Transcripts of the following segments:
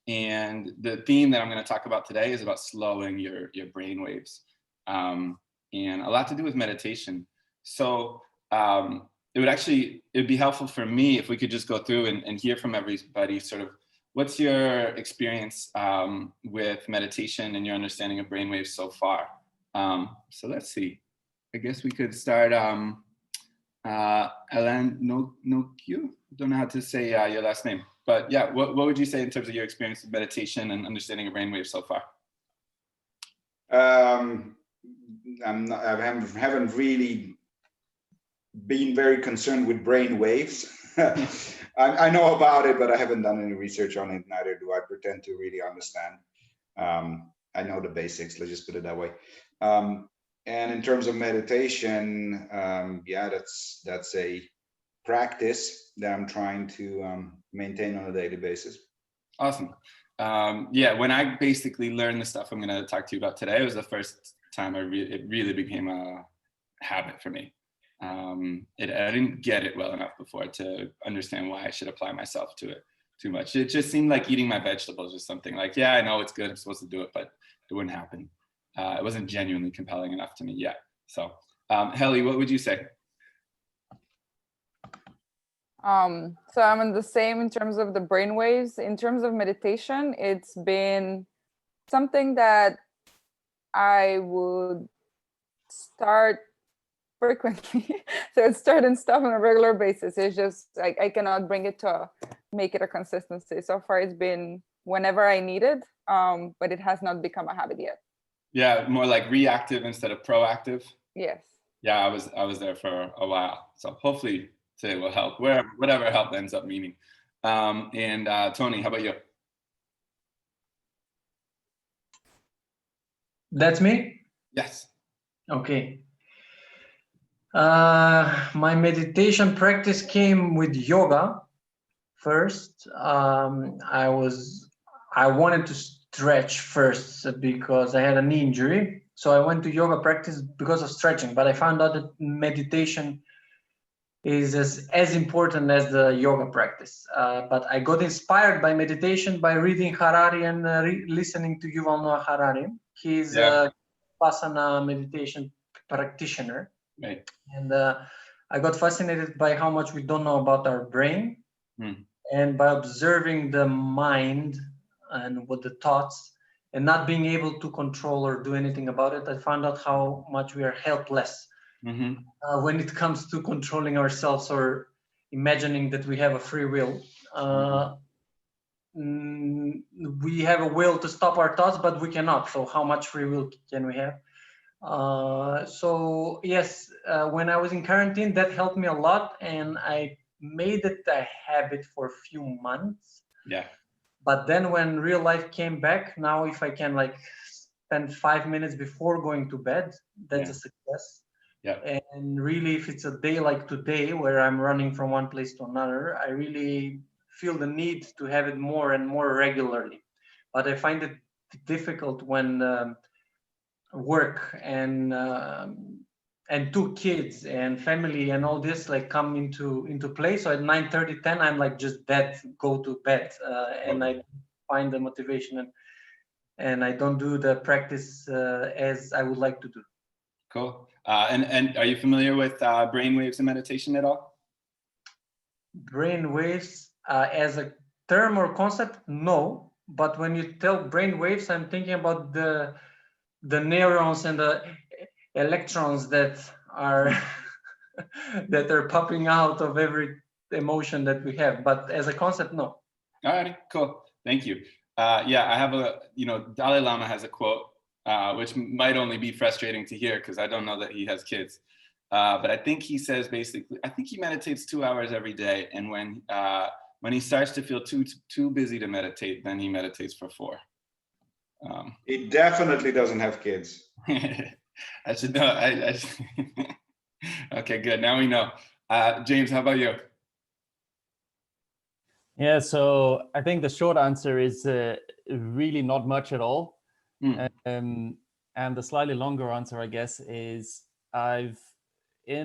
And the theme that I'm going to talk about today is about slowing your brain waves, and a lot to do with meditation. So it'd be helpful for me if we could just go through and hear from everybody sort of what's your experience with meditation and your understanding of brainwaves so far. So let's see. I guess we could start. Alain Nokiu. Don't know how to say your last name, but yeah, what would you say in terms of your experience with meditation and understanding of brainwaves so far? I haven't really been very concerned with brain waves. I know about it, but I haven't done any research on it. Neither do I pretend to really understand. I know the basics. Let's just put it that way. And in terms of meditation, yeah, that's a practice that I'm trying to maintain on a daily basis. Awesome. Yeah, when I basically learned the stuff I'm going to talk to you about today, it was the first time it really became a habit for me. I didn't get it well enough before to understand why I should apply myself to it too much. It just seemed like eating my vegetables or something. Like, yeah, I know it's good, I'm supposed to do it, but it wouldn't happen. It wasn't genuinely compelling enough to me yet. So, Heli, what would you say? So I'm in the same in terms of the brainwaves. In terms of meditation, it's been something that I would start frequently. So it's starting stuff on a regular basis. It's just like I cannot bring it to make it a consistency. So far, it's been whenever I need it, but it has not become a habit yet. Yeah, more like reactive instead of proactive. Yes. Yeah, I was there for a while. So hopefully today will help, whatever help ends up meaning. And Tony, how about you? That's me? Yes. Okay. My meditation practice came with yoga first. I wanted to stretch first because I had a knee injury. So I went to yoga practice because of stretching, but I found out that meditation is as important as the yoga practice. But I got inspired by meditation by reading Harari and listening to Yuval Noah Harari. He's a Vipassana meditation practitioner. Right. And I got fascinated by how much we don't know about our brain. And by observing the mind and what the thoughts and not being able to control or do anything about it, I found out how much we are helpless when it comes to controlling ourselves or imagining that we have a free will. We have a will to stop our thoughts, but we cannot. So how much free will can we have? So yes, when I was in quarantine, that helped me a lot, and I made it a habit for a few months. Yeah. But then when real life came back, now if I can like spend 5 minutes before going to bed, that's a success. Yeah. And really, if it's a day like today where I'm running from one place to another, I really feel the need to have it more and more regularly. But I find it difficult when work and 2 kids and family and all this like come into play. So at 9:30, 10, I'm like just dead, go to bed, and I find the motivation and I don't do the practice as I would like to do. Cool. And are you familiar with brainwaves and meditation at all? Brainwaves as a term or concept, no. But when you tell brainwaves, I'm thinking about the neurons and the electrons that are that are popping out of every emotion that we have. But as a concept, no. All right, cool. Thank you. Yeah, I have Dalai Lama has a quote, which might only be frustrating to hear because I don't know that he has kids. But I think he says basically, I think he meditates 2 hours every day. And when he starts to feel too busy to meditate, then he meditates for 4. He definitely doesn't have kids. I should know. Okay, good. Now we know. James, how about you? Yeah, so I think the short answer is really not much at all. And the slightly longer answer, I guess, is in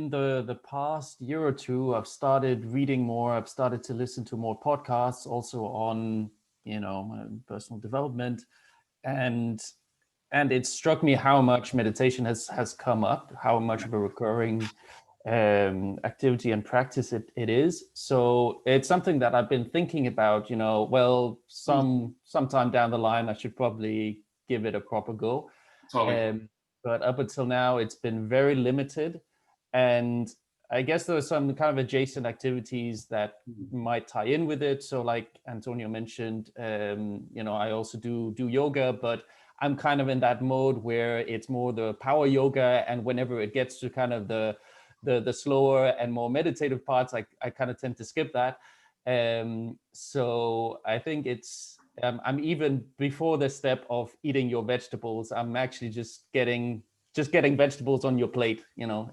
the past year or two, I've started reading more. I've started to listen to more podcasts also on my personal development, and it struck me how much meditation has come up, how much of a recurring activity and practice it is. So it's something that I've been thinking about, well, sometime down the line, I should probably give it a proper go. Totally. But up until now, it's been very limited. And I guess there are some kind of adjacent activities that might tie in with it. So like Antonio mentioned, I also do yoga, but I'm kind of in that mode where it's more the power yoga. And whenever it gets to kind of the slower and more meditative parts, I kind of tend to skip that. So I think it's, I'm even before the step of eating your vegetables, I'm actually just getting vegetables on your plate,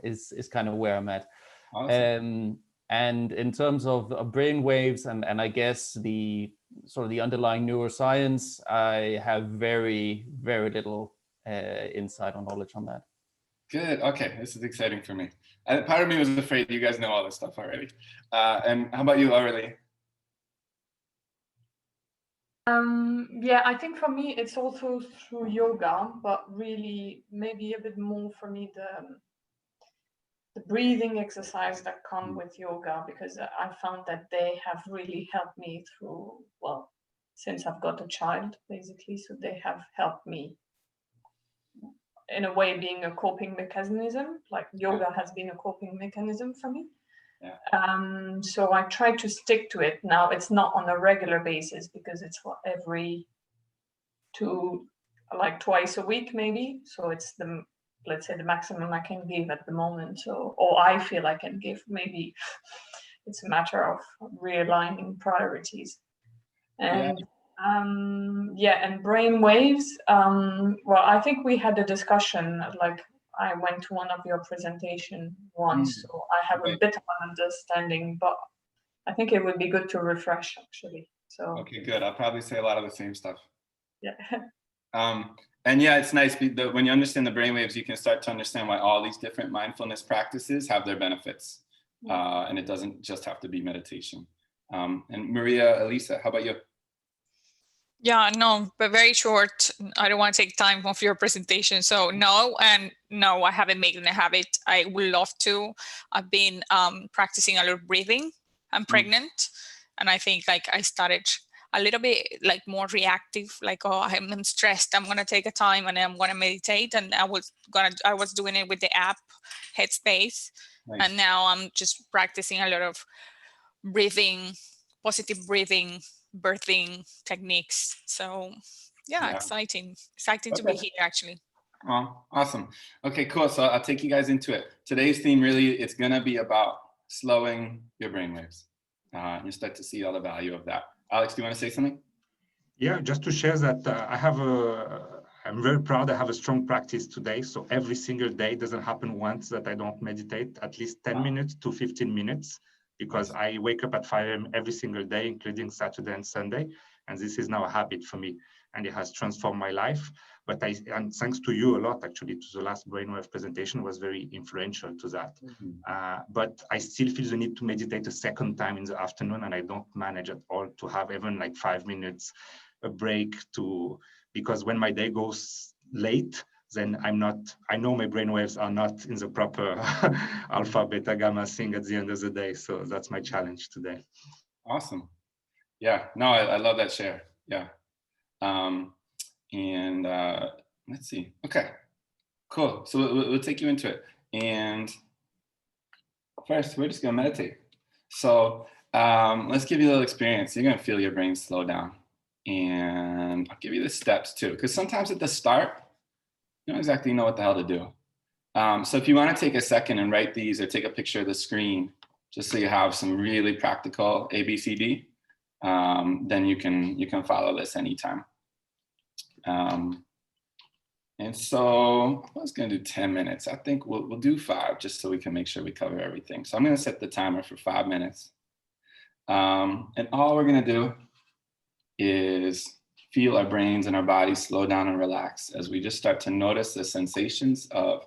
is kind of where I'm at. Awesome. And in terms of brain waves and I guess the sort of the underlying neuroscience, I have very, very little insight or knowledge on that. Good. Okay, this is exciting for me. Part of me was afraid you guys know all this stuff already. And how about you, Aurelie? Yeah, I think for me it's also through yoga, but really maybe a bit more for me the breathing exercise that come with yoga, because I found that they have really helped me through, well, since I've got a child, basically. So they have helped me in a way being a coping mechanism, like yoga has been a coping mechanism for me. Yeah. So I try to stick to it. Now it's not on a regular basis because it's twice a week maybe. So it's let's say the maximum I can give at the moment. So, or I feel I can give. Maybe it's a matter of realigning priorities. And and brain waves. Well, I think we had a discussion, like I went to one of your presentation once, so I have a bit of an understanding, but I think it would be good to refresh actually. So okay, good. I'll probably say a lot of the same stuff. Yeah. And yeah, it's nice when you understand the brainwaves, you can start to understand why all these different mindfulness practices have their benefits. And it doesn't just have to be meditation. And Maria, Elisa, how about you? Yeah, no, but very short. I don't want to take time off your presentation. So no, I haven't made it a habit. I would love to. I've been practicing a lot of breathing. I'm pregnant. And I think I started a little bit more reactive, I'm stressed, I'm gonna take a time and I'm gonna meditate. And I was doing it with the app Headspace. Nice. And now I'm just practicing a lot of breathing, positive breathing, birthing techniques. So yeah. Exciting to be here actually. Oh, awesome. Okay, cool. So I'll take you guys into it. Today's theme really, it's gonna be about slowing your brainwaves. You start to see all the value of that. Alex, do you want to say something? Yeah, just to share that I'm very proud I have a strong practice today. So every single day, it doesn't happen once that I don't meditate, at least 10 minutes to 15 minutes, because I wake up at 5 a.m. every single day, including Saturday and Sunday. And this is now a habit for me, and it has transformed my life. But and thanks to you a lot, actually, to the last brainwave presentation was very influential to that. But I still feel the need to meditate a second time in the afternoon, and I don't manage at all to have even 5 minutes a break because when my day goes late, then I know my brainwaves are not in the proper alpha, beta, gamma thing at the end of the day. So that's my challenge today. Awesome. Yeah, no, I love that share. Yeah. Let's see. Okay, cool. So we'll take you into it. And first, we're just gonna meditate. So let's give you a little experience. You're gonna feel your brain slow down. And I'll give you the steps too, because sometimes at the start, you don't exactly know what the hell to do. So if you want to take a second and write these or take a picture of the screen, just so you have some really practical ABCD, then you can follow this anytime. And so I was going to do 10 minutes. I think we'll do 5 just so we can make sure we cover everything. So I'm going to set the timer for 5 minutes. And all we're going to do is feel our brains and our bodies slow down and relax as we just start to notice the sensations of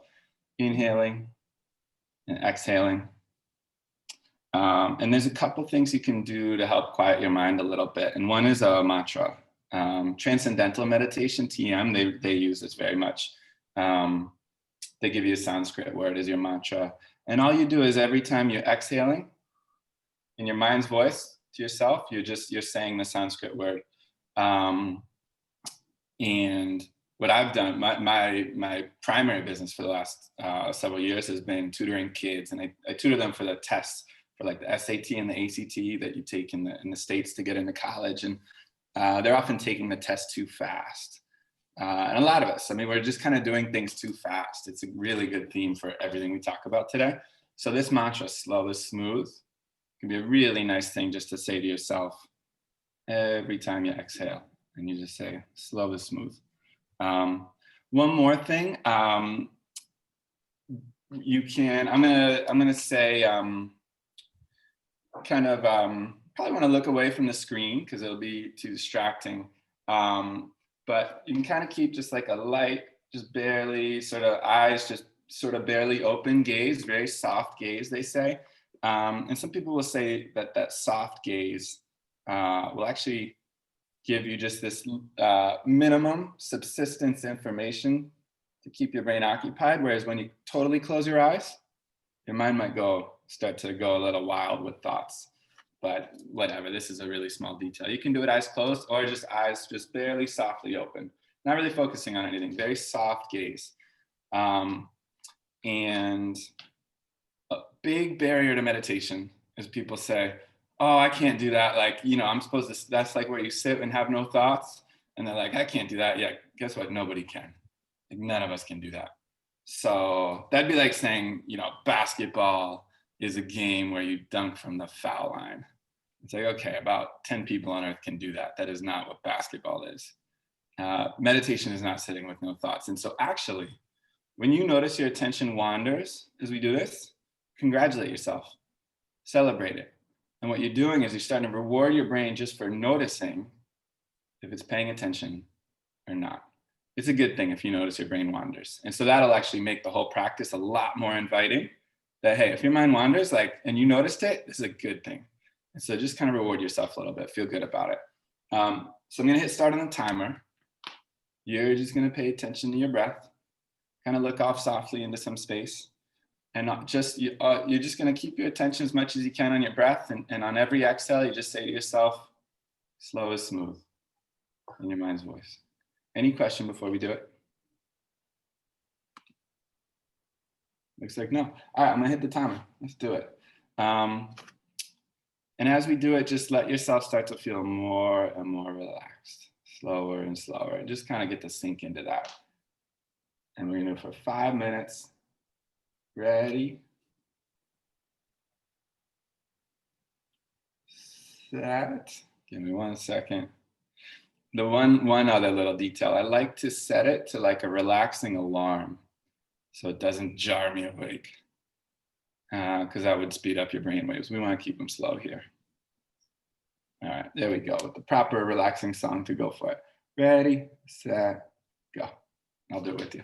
inhaling and exhaling. And there's a couple things you can do to help quiet your mind a little bit. And one is a mantra. Transcendental meditation, TM, they use this very much. They give you a Sanskrit word as your mantra. And all you do is every time you're exhaling in your mind's voice to yourself, you're saying the Sanskrit word. And what I've done, my primary business for the last several years has been tutoring kids, and I tutor them for the tests, for like the SAT and the ACT that you take in the States to get into college, and they're often taking the test too fast. And a lot of us, I mean, we're just kind of doing things too fast. It's a really good theme for everything we talk about today. So this mantra, slow is smooth, can be a really nice thing just to say to yourself every time you exhale, and you just say, slow is smooth. One more thing, you can, I'm gonna say, kind of, probably wanna look away from the screen because it'll be too distracting. But you can kind of keep just like a light, just barely sort of eyes, just sort of barely open gaze, very soft gaze, they say. And some people will say that that soft gaze will actually give you just this minimum subsistence information to keep your brain occupied. Whereas when you totally close your eyes, your mind might start to go a little wild with thoughts. But whatever, this is a really small detail. You can do it eyes closed or just eyes just barely softly open. Not really focusing on anything, very soft gaze. And a big barrier to meditation is people say, oh, I can't do that. Like, you know, I'm supposed to, that's like where you sit and have no thoughts. And they're like, I can't do that. Yeah, guess what? Nobody can. Like, none of us can do that. So that'd be like saying, you know, basketball is a game where you dunk from the foul line. It's like, okay, about 10 people on earth can do that. That is not what basketball is. Meditation is not sitting with no thoughts. And so actually, when you notice your attention wanders as we do this, congratulate yourself, celebrate it. And what you're doing is you're starting to reward your brain just for noticing if it's paying attention or not. It's a good thing if you notice your brain wanders. And so that'll actually make the whole practice a lot more inviting. That, hey, if your mind wanders, like, and you noticed it, this is a good thing. And so just kind of reward yourself a little bit, feel good about it. So I'm gonna hit start on the timer. You're just gonna pay attention to your breath, kind of look off softly into some space. And you're just gonna keep your attention as much as you can on your breath. And on every exhale, you just say to yourself, slow is smooth, in your mind's voice. Any question before we do it? Looks like no. All right, I'm gonna hit the timer. Let's do it. And as we do it, just let yourself start to feel more and more relaxed, slower and slower. Just kind of get to sink into that. And we're gonna do it for 5 minutes. Ready? Set. Give me 1 second. The one other little detail, I like to set it to like a relaxing alarm so it doesn't jar me awake, because that would speed up your brain waves. We want to keep them slow here. All right, there we go, with the proper relaxing song to go for it. Ready, set, go. I'll do it with you.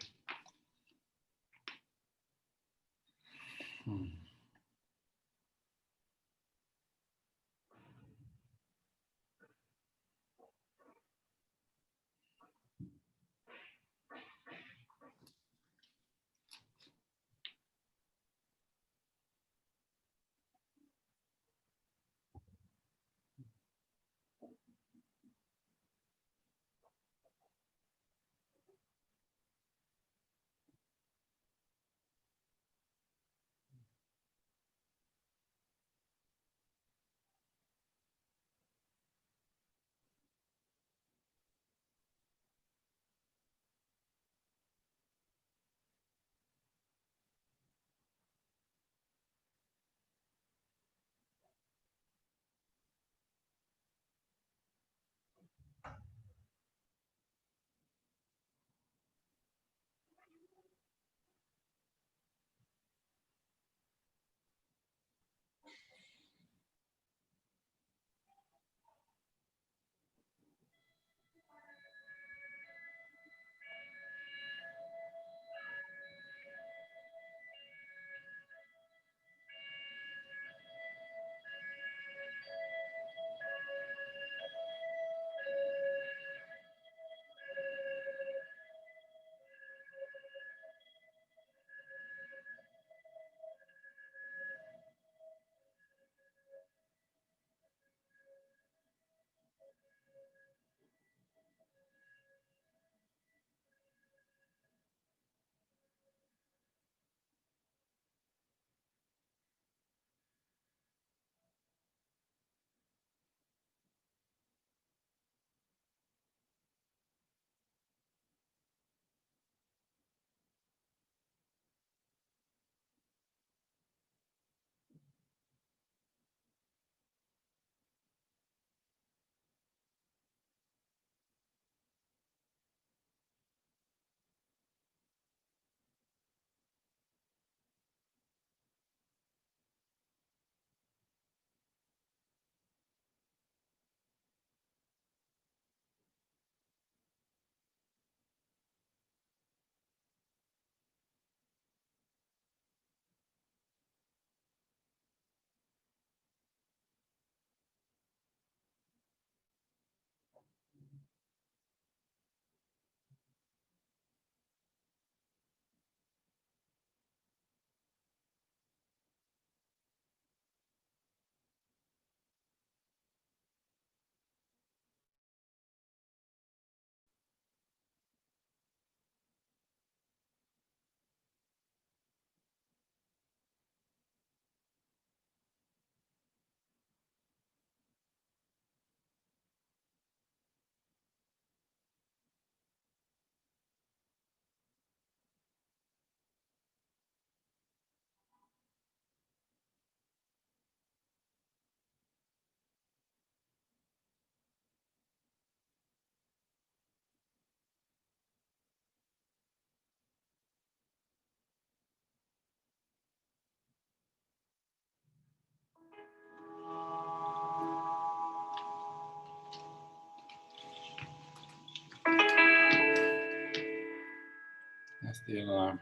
the alarm.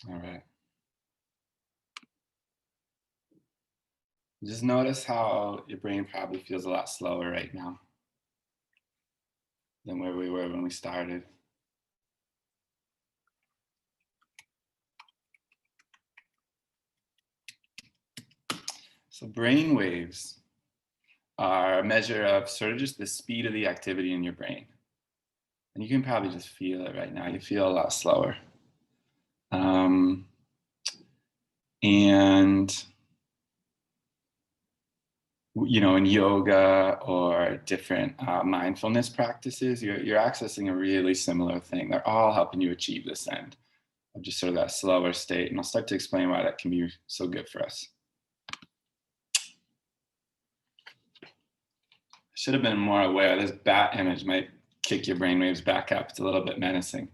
All right. Just notice how your brain probably feels a lot slower right now than where we were when we started. So brain waves are a measure of sort of just the speed of the activity in your brain. And you can probably just feel it right now. You feel a lot slower. And you know, in yoga or different mindfulness practices, you're accessing a really similar thing. They're all helping you achieve this end of just sort of that slower state. And I'll start to explain why that can be so good for us. Should have been more aware. This bat image might kick your brainwaves back up. It's a little bit menacing.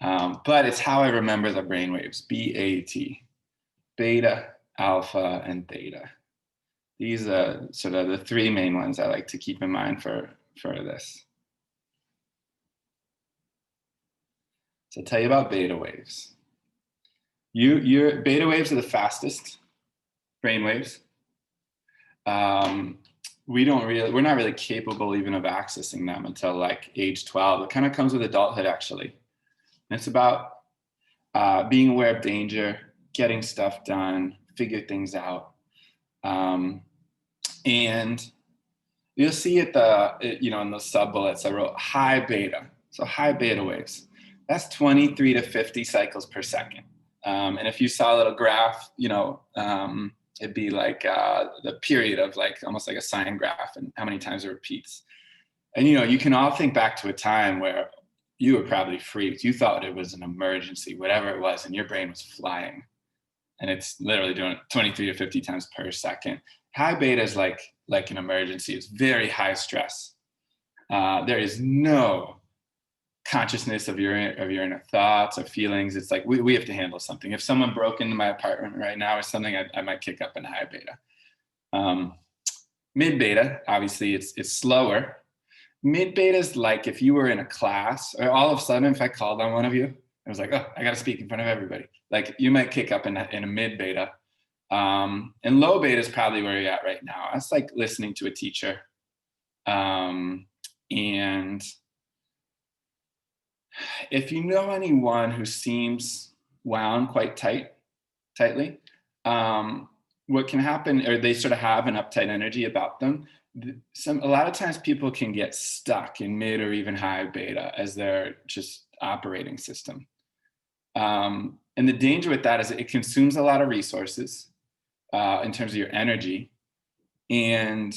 But it's how I remember the brainwaves, B-A-T, beta, alpha, and theta. These are sort of the three main ones I like to keep in mind for this. So I'll tell you about beta waves. Your beta waves are the fastest brain waves. We're not really capable even of accessing them until like age 12. It kind of comes with adulthood, actually. And it's about being aware of danger, getting stuff done, figure things out. And you'll see in the sub bullets I wrote high beta. So high beta waves. That's 23 to 50 cycles per second. And if you saw a little graph, it'd be like the period of like almost like a sine graph and how many times it repeats. And you can all think back to a time where you were probably freaked. You thought it was an emergency, whatever it was, and your brain was flying. And it's literally doing it 23 to 50 times per second. High beta is like an emergency. It's very high stress. There is no consciousness of your inner thoughts or feelings. It's like we have to handle something. If someone broke into my apartment right now or something, I might kick up in high beta. Mid beta, obviously, it's slower. Mid beta is like if you were in a class, or all of a sudden, if I called on one of you, I was like, oh, I got to speak in front of everybody. Like you might kick up in a mid beta. And low beta is probably where you're at right now. That's like listening to a teacher. And if you know anyone who seems wound quite tightly, what can happen, or they sort of have an uptight energy about them, a lot of times people can get stuck in mid or even high beta as their just operating system. And the danger with that is it consumes a lot of resources in terms of your energy. And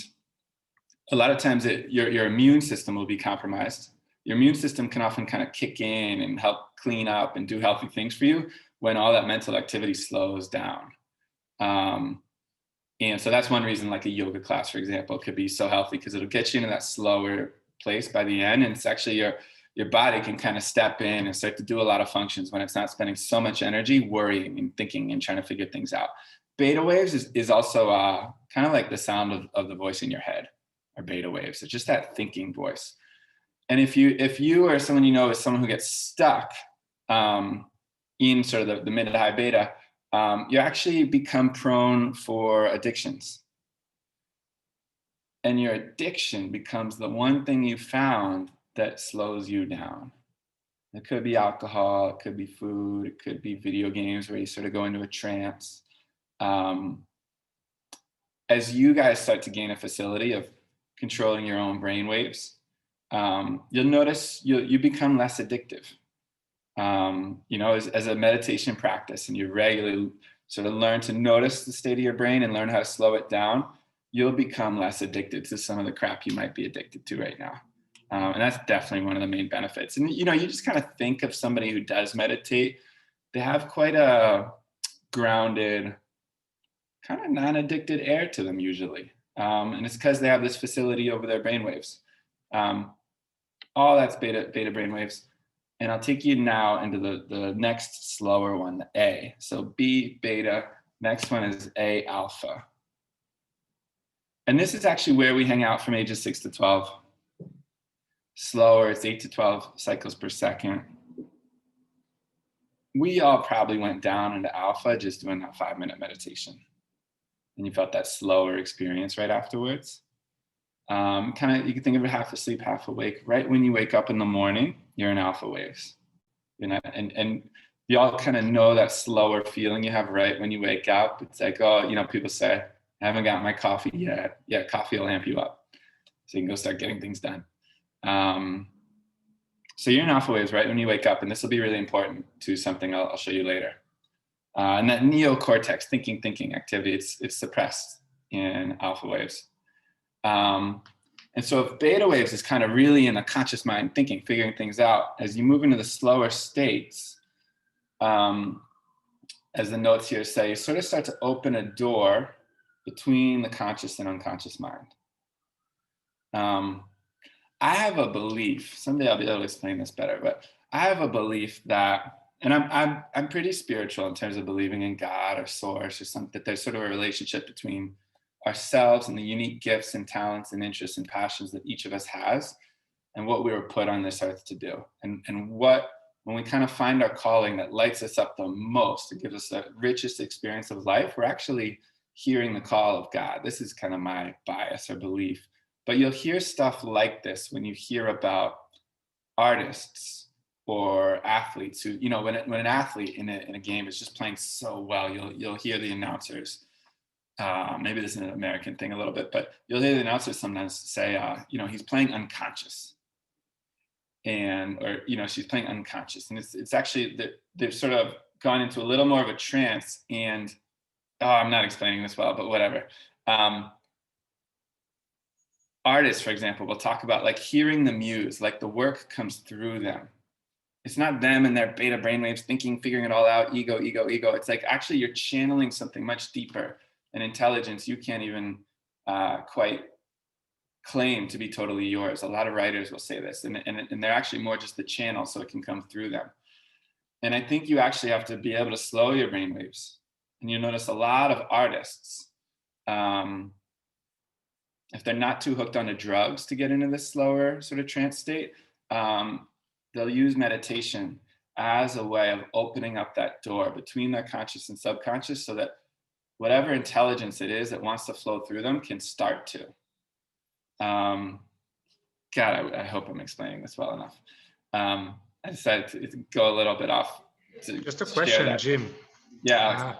a lot of times your immune system will be compromised. Your immune system can often kind of kick in and help clean up and do healthy things for you when all that mental activity slows down. And so that's one reason like a yoga class, for example, could be so healthy because it'll get you into that slower place by the end. And it's actually your body can kind of step in and start to do a lot of functions when it's not spending so much energy worrying and thinking and trying to figure things out. Beta waves is also kind of like the sound of the voice in your head, or beta waves. It's just that thinking voice. And if you or someone you know is someone who gets stuck in sort of the mid to high beta, you actually become prone for addictions. And your addiction becomes the one thing you found that slows you down. It could be alcohol, it could be food, it could be video games where you sort of go into a trance. As you guys start to gain a facility of controlling your own brain waves, you'll notice you become less addictive. As a meditation practice, and you regularly sort of learn to notice the state of your brain and learn how to slow it down, you'll become less addicted to some of the crap you might be addicted to right now. And that's definitely one of the main benefits. And, you just kind of think of somebody who does meditate, they have quite a grounded, kind of non-addicted air to them usually. And it's because they have this facility over their brainwaves. All that's beta brainwaves. And I'll take you now into the next slower one, the A. So B beta, next one is A alpha. And this is actually where we hang out from ages 6 to 12. Slower, it's 8 to 12 cycles per second. We all probably went down into alpha just doing that 5-minute meditation. And you felt that slower experience right afterwards. Kind of, you can think of it half asleep, half awake. Right when you wake up in the morning, you're in alpha waves. And you all kind of know that slower feeling you have right when you wake up. It's like, oh, people say, I haven't got my coffee yet. Yeah, coffee will amp you up. So you can go start getting things done. So you're in alpha waves right when you wake up, and this will be really important to something I'll show you later. And that neocortex, thinking activity, it's suppressed in alpha waves. And so if beta waves is kind of really in the conscious mind, thinking, figuring things out, as you move into the slower states, as the notes here say, you sort of start to open a door between the conscious and unconscious mind. I have a belief, someday I'll be able to explain this better, but I have a belief that, and I'm pretty spiritual in terms of believing in God or source or something, that there's sort of a relationship between ourselves and the unique gifts and talents and interests and passions that each of us has and what we were put on this earth to do. And what, when we kind of find our calling that lights us up the most, it gives us the richest experience of life, we're actually hearing the call of God. This is kind of my bias or belief. But you'll hear stuff like this when you hear about artists or athletes who, when an athlete in a game is just playing so well, you'll hear the announcers. Maybe this is an American thing a little bit, but you'll hear the announcers sometimes say, he's playing unconscious, or she's playing unconscious, and it's actually they've sort of gone into a little more of a trance. And I'm not explaining this well, but whatever. Artists, for example, will talk about like hearing the muse, like the work comes through them. It's not them and their beta brainwaves thinking, figuring it all out, ego. It's like actually you're channeling something much deeper, an intelligence you can't even quite claim to be totally yours. A lot of writers will say this, and they're actually more just the channel so it can come through them. And I think you actually have to be able to slow your brainwaves. And you notice a lot of artists, if they're not too hooked onto drugs to get into this slower sort of trance state, they'll use meditation as a way of opening up that door between their conscious and subconscious so that whatever intelligence it is that wants to flow through them can start to. God, I hope I'm explaining this well enough. I decided to go a little bit off. Just a question, Jim. Yeah.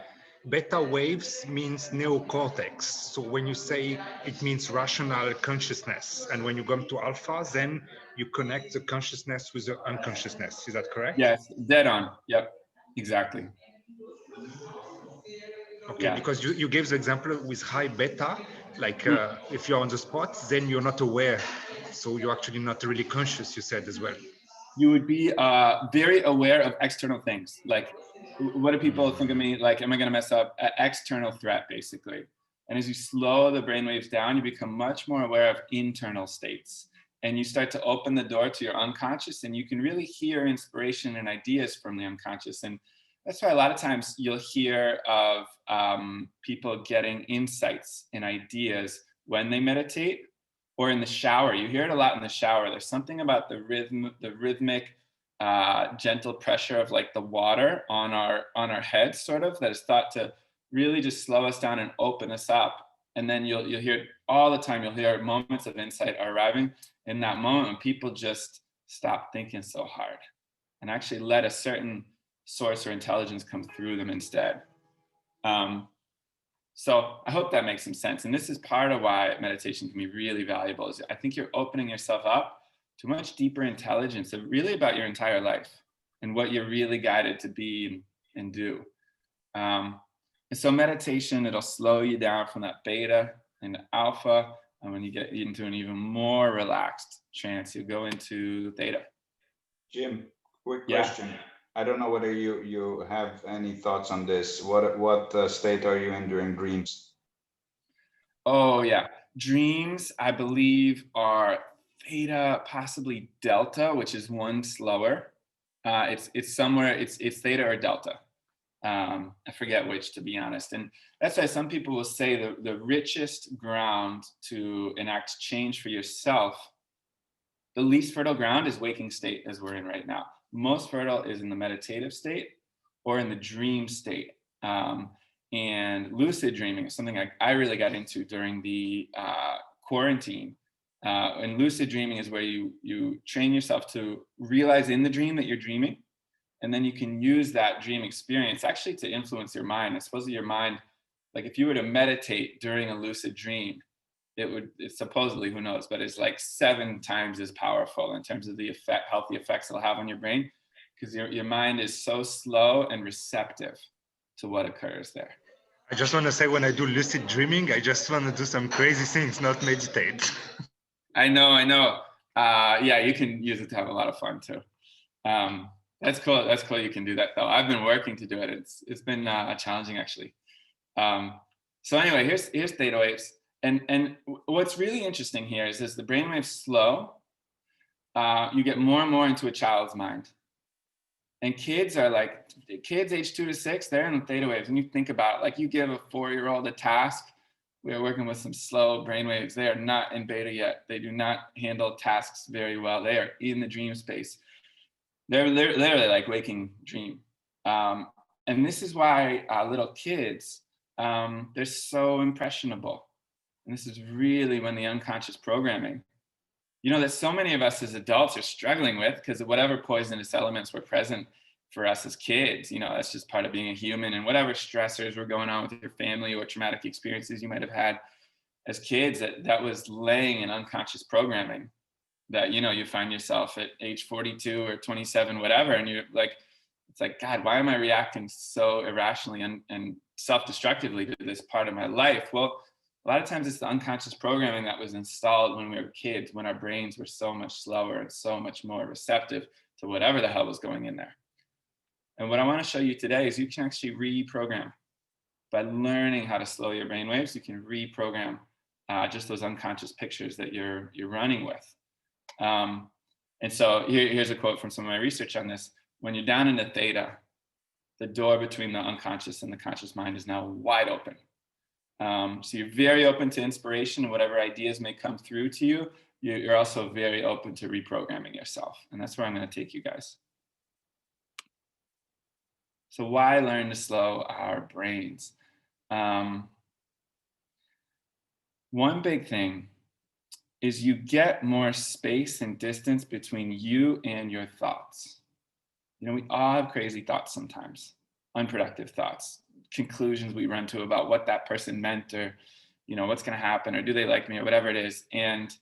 Beta waves means neocortex. So when you say it means rational consciousness, and when you come to alpha, then you connect the consciousness with the unconsciousness. Is that correct? Yes, dead on. Yep, exactly. Okay, yeah. Because you gave the example with high beta, like if you're on the spot, then you're not aware. So you're actually not really conscious, you said as well. You would be very aware of external things. Like, what do people think of me? Like, am I going to mess up? External threat, basically. And as you slow the brainwaves down, you become much more aware of internal states. And you start to open the door to your unconscious, and you can really hear inspiration and ideas from the unconscious. And that's why a lot of times you'll hear of people getting insights and ideas when they meditate, or in the shower. You hear it a lot in the shower. There's something about the rhythmic, gentle pressure of like the water on our heads, sort of, that is thought to really just slow us down and open us up. And then you'll hear it all the time. You'll hear moments of insight are arriving in that moment when people just stop thinking so hard and actually let a certain source or intelligence come through them instead. So I hope that makes some sense. And this is part of why meditation can be really valuable. Is I think you're opening yourself up to much deeper intelligence, really about your entire life and what you're really guided to be and do. And so meditation, it'll slow you down from that beta into alpha. And when you get into an even more relaxed trance, you go into theta. Jim, quick question. I don't know whether you have any thoughts on this. What state are you in during dreams? Oh yeah, dreams I believe are theta, possibly delta, which is one slower. It's somewhere. It's theta or delta. I forget which, to be honest. And that's why some people will say the richest ground to enact change for yourself, the least fertile ground is waking state, as we're in right now. Most fertile is in the meditative state or in the dream state. And lucid dreaming is something I really got into during the quarantine. And lucid dreaming is where you train yourself to realize in the dream that you're dreaming. And then you can use that dream experience actually to influence your mind. I suppose your mind, like if you were to meditate during a lucid dream, it's supposedly, who knows, but it's like 7 times as powerful in terms of the healthy effects it'll have on your brain, because your mind is so slow and receptive to what occurs there. I just want to say, when I do lucid dreaming, I just want to do some crazy things, not meditate. I know. Yeah, you can use it to have a lot of fun too. That's cool. That's cool. You can do that though. I've been working to do it. It's been challenging actually. So anyway, here's theta waves. And what's really interesting here is as the brainwaves slow, you get more and more into a child's mind. And kids age 2 to 6, they're in the theta waves. And you think about it, like you give a 4-year-old a task. We are working with some slow brainwaves. They are not in beta yet. They do not handle tasks very well. They are in the dream space. They're literally like waking dream. And this is why little kids, they're so impressionable. And this is really when the unconscious programming, that so many of us as adults are struggling with, because of whatever poisonous elements were present for us as kids. That's just part of being a human, and whatever stressors were going on with your family or traumatic experiences you might have had as kids, that was laying in unconscious programming that, you find yourself at age 42 or 27, whatever. And you're like, it's like, God, why am I reacting so irrationally and self-destructively to this part of my life? Well, a lot of times it's the unconscious programming that was installed when we were kids, when our brains were so much slower and so much more receptive to whatever the hell was going in there. And what I want to show you today is you can actually reprogram. By learning how to slow your brain waves, you can reprogram just those unconscious pictures that you're running with. And so here's a quote from some of my research on this. When you're down into theta, the door between the unconscious and the conscious mind is now wide open. So you're very open to inspiration and whatever ideas may come through to you. You're also very open to reprogramming yourself. And that's where I'm going to take you guys. So why learn to slow our brains? One big thing is you get more space and distance between you and your thoughts. We all have crazy thoughts sometimes, unproductive thoughts, conclusions we run to about what that person meant, or what's going to happen, or do they like me, or whatever it is. And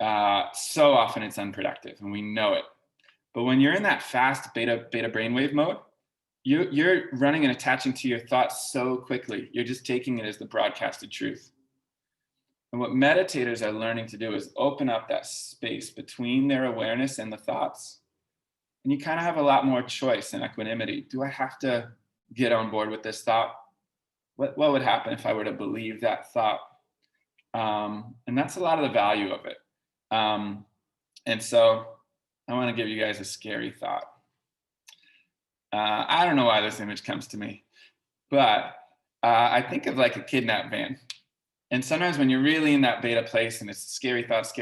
so often it's unproductive, and we know it. But when you're in that fast beta brainwave mode, you're running and attaching to your thoughts so quickly. You're just taking it as the broadcasted truth. And what meditators are learning to do is open up that space between their awareness and the thoughts. And you kind of have a lot more choice and equanimity. Do I have to get on board with this thought? What would happen if I were to believe that thought? And that's a lot of the value of it. And so I want to give you guys a scary thought. I don't know why this image comes to me, but I think of like a kidnap van. And sometimes when you're really in that beta place and it's scary thought,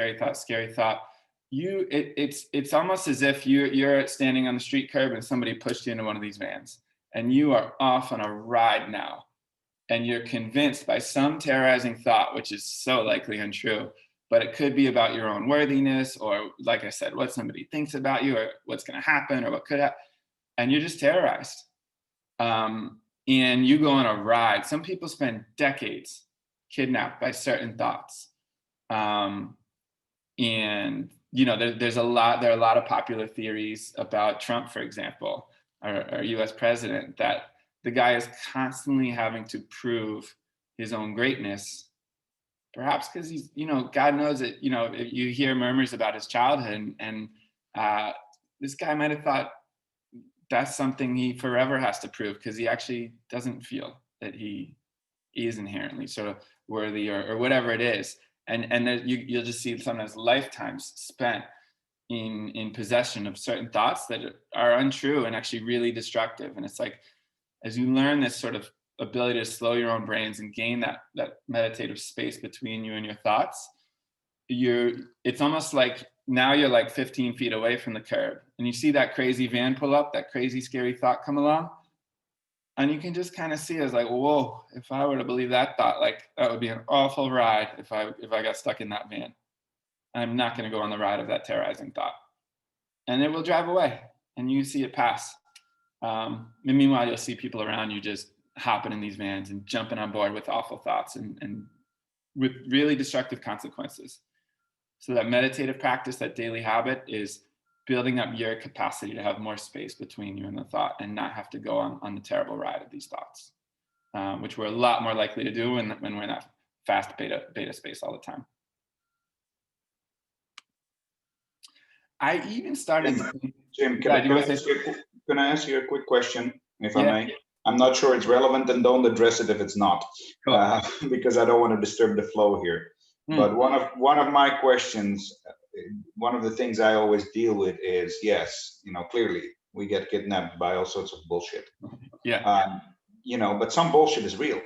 it's almost as if you're standing on the street curb and somebody pushed you into one of these vans, and you are off on a ride now. And you're convinced by some terrorizing thought, which is so likely untrue, but it could be about your own worthiness, or like I said, what somebody thinks about you, or what's going to happen, or what could happen. And you're just terrorized. And you go on a ride. Some people spend decades kidnapped by certain thoughts. And there are a lot of popular theories about Trump, for example, our US president, that the guy is constantly having to prove his own greatness, perhaps because he's, God knows that, you hear murmurs about his childhood, and this guy might have thought that's something he forever has to prove, because he actually doesn't feel that he is inherently sort of worthy or whatever it is. And you'll just see sometimes lifetimes spent in possession of certain thoughts that are untrue and actually really destructive. And it's like, as you learn this sort of ability to slow your own brains and gain that meditative space between you and your thoughts, it's almost like now you're like 15 feet away from the curb, and you see that crazy van pull up, that crazy scary thought come along, and you can just kind of see it as like, whoa, if I were to believe that thought, like that would be an awful ride if I got stuck in that van. I'm not going to go on the ride of that terrorizing thought. And it will drive away, and you see it pass. And meanwhile, you'll see people around you just hopping in these vans and jumping on board with awful thoughts and with really destructive consequences. So that meditative practice, that daily habit, is building up your capacity to have more space between you and the thought and not have to go on the terrible ride of these thoughts, which we're a lot more likely to do when we're in that fast beta space all the time. I even started to think, Jim, can I ask you a quick question, if I may? I'm not sure it's relevant, and don't address it if it's not, cool. Because I don't want to disturb the flow here. But one of my questions, one of the things I always deal with is, yes, clearly we get kidnapped by all sorts of bullshit. Yeah. But some bullshit is real.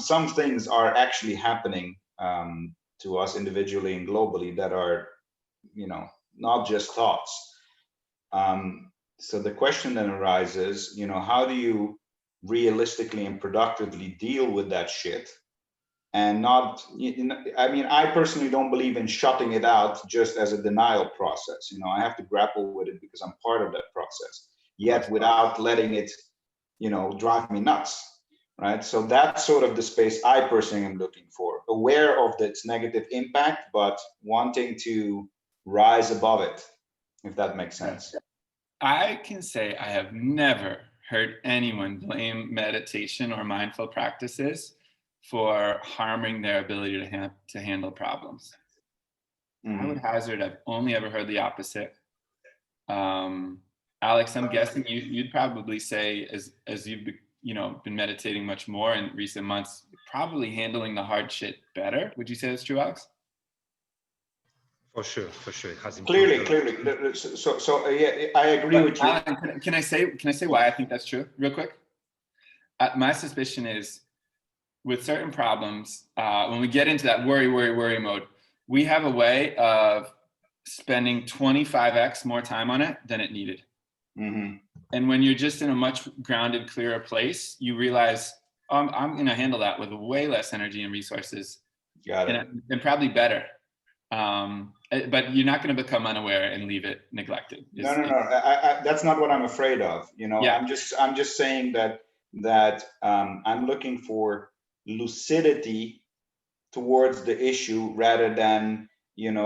Some things are actually happening to us individually and globally that are, not just thoughts. So the question then arises, how do you realistically and productively deal with that shit and not, I personally don't believe in shutting it out just as a denial process. I have to grapple with it because I'm part of that process, yet without letting it, drive me nuts. Right. So that's sort of the space I personally am looking for, aware of its negative impact, but wanting to rise above it, if that makes sense. I can say I have never heard anyone blame meditation or mindful practices for harming their ability to handle problems. I would hazard I've only ever heard the opposite. Alex, I'm guessing you'd probably say, as you've been meditating much more in recent months, probably handling the hard shit better. Would you say that's true, Alex? For sure, it has improved. Clearly. So yeah, I agree with you. Alan, can I say why I think that's true, real quick? My suspicion is, with certain problems, when we get into that worry mode, we have a way of spending 25x more time on it than it needed. Mm-hmm. And when you're just in a much grounded, clearer place, you realize, I'm going to handle that with way less energy and resources. Got it. And probably better. But you're not going to become unaware and leave it neglected. No. That's not what I'm afraid of. Yeah. I'm just saying that I'm looking for lucidity towards the issue rather than,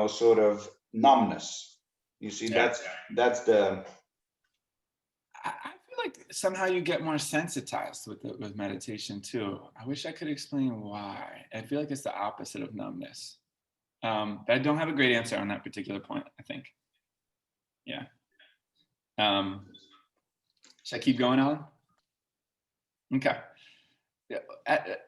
sort of numbness. You see, yeah. That's the. I feel like somehow you get more sensitized with meditation too. I wish I could explain why. I feel like it's the opposite of numbness. But I don't have a great answer on that particular point, I think. Yeah. Should I keep going, Alan? Okay.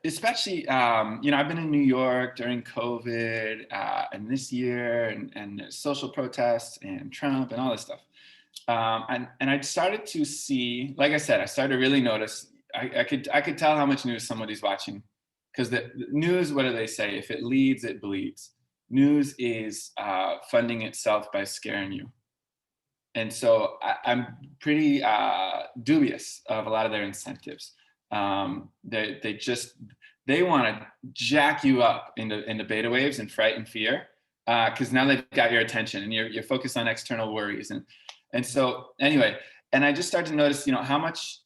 Especially, I've been in New York during COVID and this year and social protests and Trump and all this stuff. And I started to see, like I said, I started to really notice, I could tell how much news somebody's watching, because the news, what do they say? If it leads, it bleeds. News is funding itself by scaring you. And so I'm pretty dubious of a lot of their incentives. They want to jack you up into beta waves and fright and fear, because now they've got your attention and you're focused on external worries. And so anyway, and I just started to notice, how much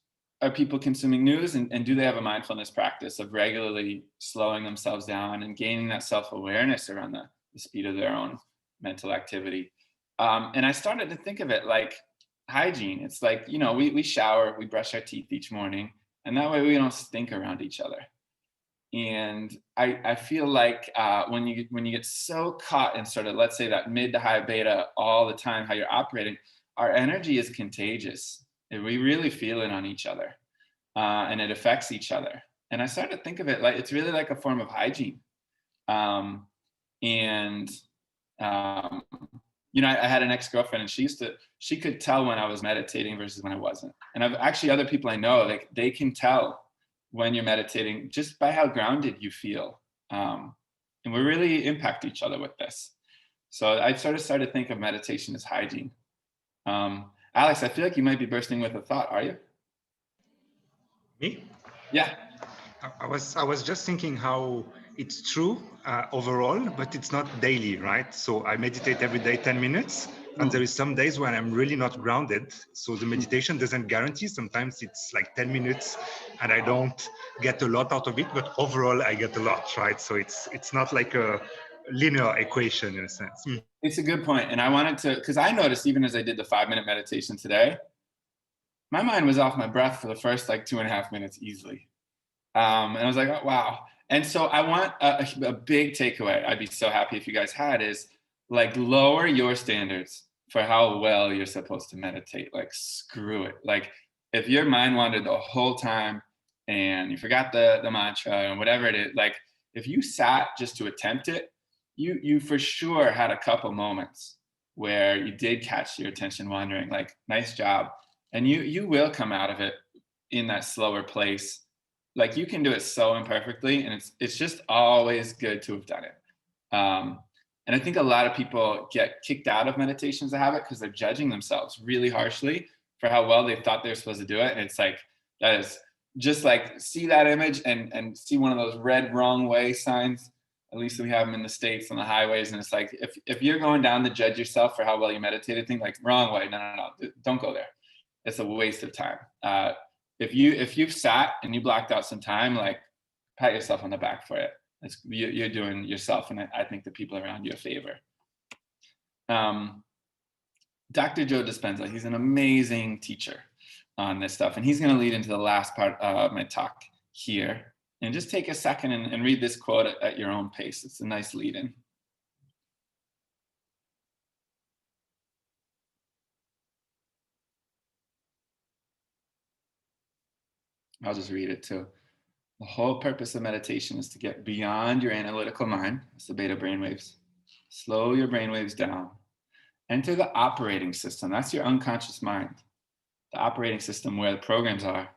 are people consuming news, and do they have a mindfulness practice of regularly slowing themselves down and gaining that self-awareness around the speed of their own mental activity. And I started to think of it like hygiene. It's like, we shower, we brush our teeth each morning, and that way we don't stink around each other. And I feel like when you get so caught in sort of, let's say, that mid to high beta all the time, how you're operating, our energy is contagious. We really feel it on each other, and it affects each other. And I started to think of it like it's really like a form of hygiene. you know, I had an ex-girlfriend, and she could tell when I was meditating versus when I wasn't. And I've actually, other people I know, like, they can tell when you're meditating just by how grounded you feel. And we really impact each other with this. So I sort of started to think of meditation as hygiene. Alex, I feel like you might be bursting with a thought. Are you? Me? Yeah. I was just thinking how it's true overall, but it's not daily, right? So I meditate every day 10 minutes, and there is some days when I'm really not grounded. So the meditation doesn't guarantee. Sometimes it's like 10 minutes and I don't get a lot out of it, but overall I get a lot, right? So it's not like a linear equation in a sense. It's a good point. And I wanted to, because I noticed even as I did the 5-minute meditation today, my mind was off my breath for the first like 2.5 minutes easily. And I was like, oh, wow. And so I want a big takeaway. I'd be so happy if you guys had is like lower your standards for how well you're supposed to meditate. Like, screw it. Like, if your mind wandered the whole time and you forgot the mantra and whatever it is, like, if you sat just to attempt it, you for sure had a couple moments where you did catch your attention wandering. Like, nice job. And you will come out of it in that slower place. Like, you can do it so imperfectly, and it's just always good to have done it. And I think a lot of people get kicked out of meditations to have it because they're judging themselves really harshly for how well they thought they were supposed to do it. And it's like, that is just like, see that image and see one of those red wrong way signs. At least we have them in the States on the highways. And it's like, if you're going down to judge yourself for how well you meditated, think like, wrong way. No. Don't go there. It's a waste of time. If you've sat and you blocked out some time, like, pat yourself on the back for it. You're doing yourself, and I think the people around you a favor. Dr. Joe Dispenza, he's an amazing teacher on this stuff, and he's going to lead into the last part of my talk here. And just take a second and read this quote at your own pace. It's a nice lead-in. I'll just read it too. The whole purpose of meditation is to get beyond your analytical mind. It's the beta brainwaves. Slow your brainwaves down. Enter the operating system. That's your unconscious mind. The operating system where the programs are.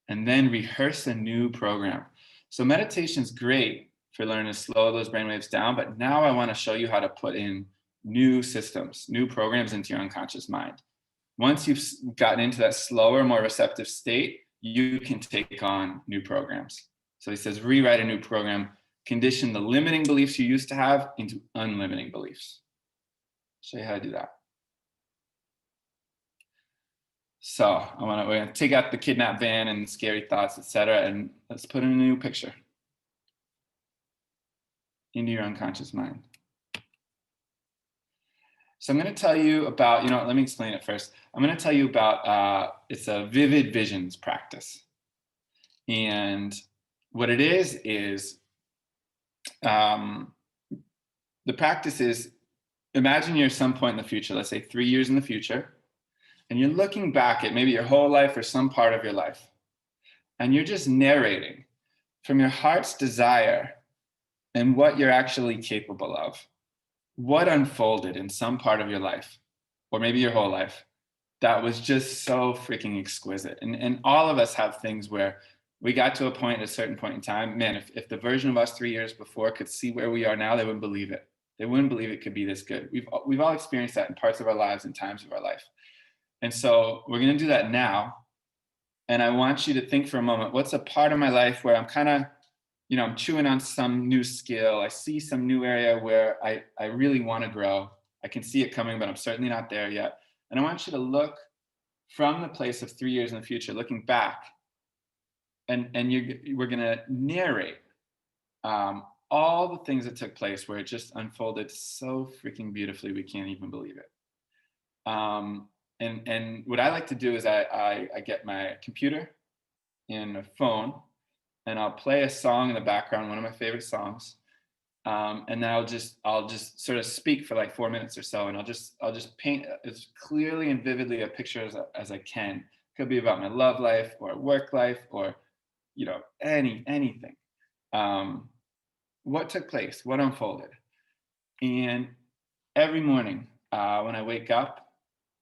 And then rehearse a new program. So meditation's great for learning to slow those brainwaves down, but now I want to show you how to put in new systems, new programs into your unconscious mind. Once you've gotten into that slower, more receptive state, you can take on new programs. So he says, rewrite a new program, condition the limiting beliefs you used to have into unlimiting beliefs. Show you how to do that. So we're gonna take out the kidnap van and scary thoughts, etc., and let's put in a new picture into your unconscious mind. So I'm going to tell you about, let me explain it first. I'm going to tell you about, it's a vivid visions practice. And what it is the practice is, imagine you're some point in the future, let's say 3 years in the future, and you're looking back at maybe your whole life or some part of your life. And you're just narrating from your heart's desire and what you're actually capable of. What unfolded in some part of your life, or maybe your whole life, that was just so freaking exquisite. And all of us have things where we got to a point, at a certain point in time, man, if the version of us 3 years before could see where we are now, they wouldn't believe it. They wouldn't believe it could be this good. We've all experienced that in parts of our lives and times of our life. And so we're going to do that now. And I want you to think for a moment, what's a part of my life where I'm kind of, I'm chewing on some new skill. I see some new area where I really want to grow. I can see it coming, but I'm certainly not there yet. And I want you to look from the place of 3 years in the future, looking back, and we're going to narrate all the things that took place where it just unfolded so freaking beautifully, we can't even believe it. And what I like to do is I get my computer and a phone, and I'll play a song in the background, one of my favorite songs. And then I'll just sort of speak for like 4 minutes or so, and I'll just paint as clearly and vividly a picture as I can. Could be about my love life or work life or, anything. What took place, what unfolded. And every morning when I wake up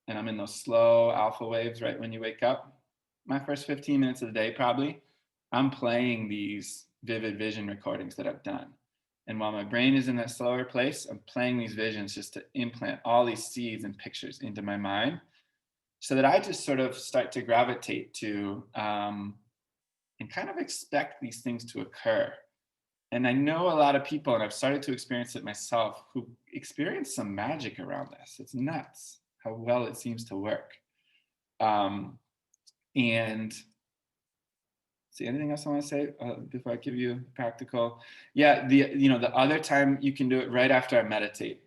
and I'm in those slow alpha waves right when you wake up, my first 15 minutes of the day probably, I'm playing these vivid vision recordings that I've done. And while my brain is in that slower place, I'm playing these visions just to implant all these seeds and pictures into my mind so that I just sort of start to gravitate to and kind of expect these things to occur. And I know a lot of people, and I've started to experience it myself, who experience some magic around this. It's nuts how well it seems to work. And see, anything else I want to say before I give you practical? Yeah, the other time you can do it right after I meditate.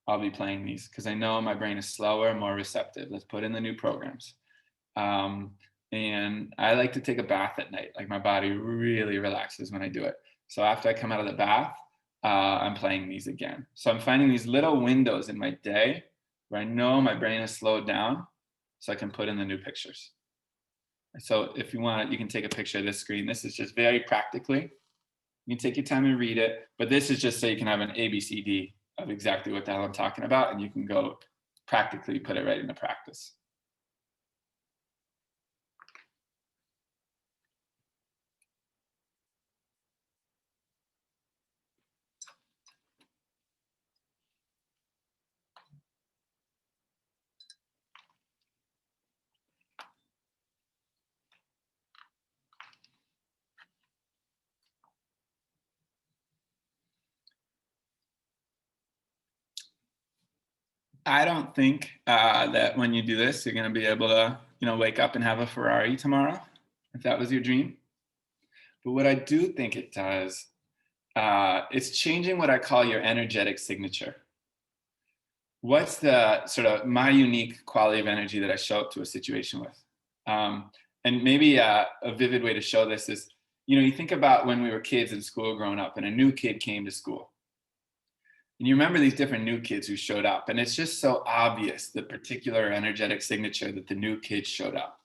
I'll be playing these because I know my brain is slower, more receptive. Let's put in the new programs. And I like to take a bath at night. Like my body really relaxes when I do it. So after I come out of the bath, I'm playing these again. So I'm finding these little windows in my day where I know my brain has slowed down so I can put in the new pictures. So if you want, you can take a picture of this screen. This is just very practically. You can take your time and read it, but this is just so you can have an ABCD of exactly what the hell I'm talking about, and you can go practically put it right into practice. I don't think that when you do this, you're going to be able to, wake up and have a Ferrari tomorrow, if that was your dream. But what I do think it does, it's changing what I call your energetic signature. What's the sort of my unique quality of energy that I show up to a situation with? And maybe a vivid way to show this is, you think about when we were kids in school growing up and a new kid came to school. And you remember these different new kids who showed up, and it's just so obvious the particular energetic signature that the new kid showed up.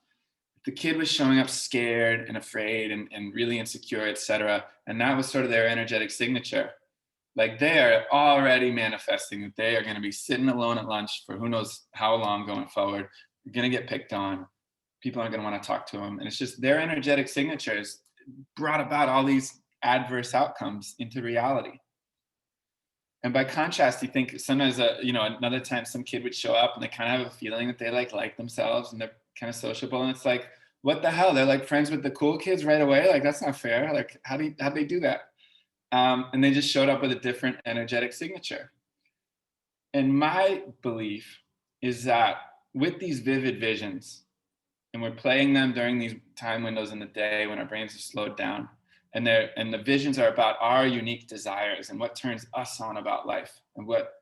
The kid was showing up scared and afraid and really insecure, etc. And that was sort of their energetic signature. Like they are already manifesting that they are going to be sitting alone at lunch for who knows how long going forward. They're going to get picked on. People aren't going to want to talk to them. And it's just their energetic signatures brought about all these adverse outcomes into reality. And by contrast, you think sometimes, another time some kid would show up and they kind of have a feeling that they like themselves and they're kind of sociable. And it's like, what the hell? They're like friends with the cool kids right away. Like, that's not fair. Like, how'd they do that? And they just showed up with a different energetic signature. And my belief is that with these vivid visions, and we're playing them during these time windows in the day when our brains are slowed down, and the visions are about our unique desires and what turns us on about life, and what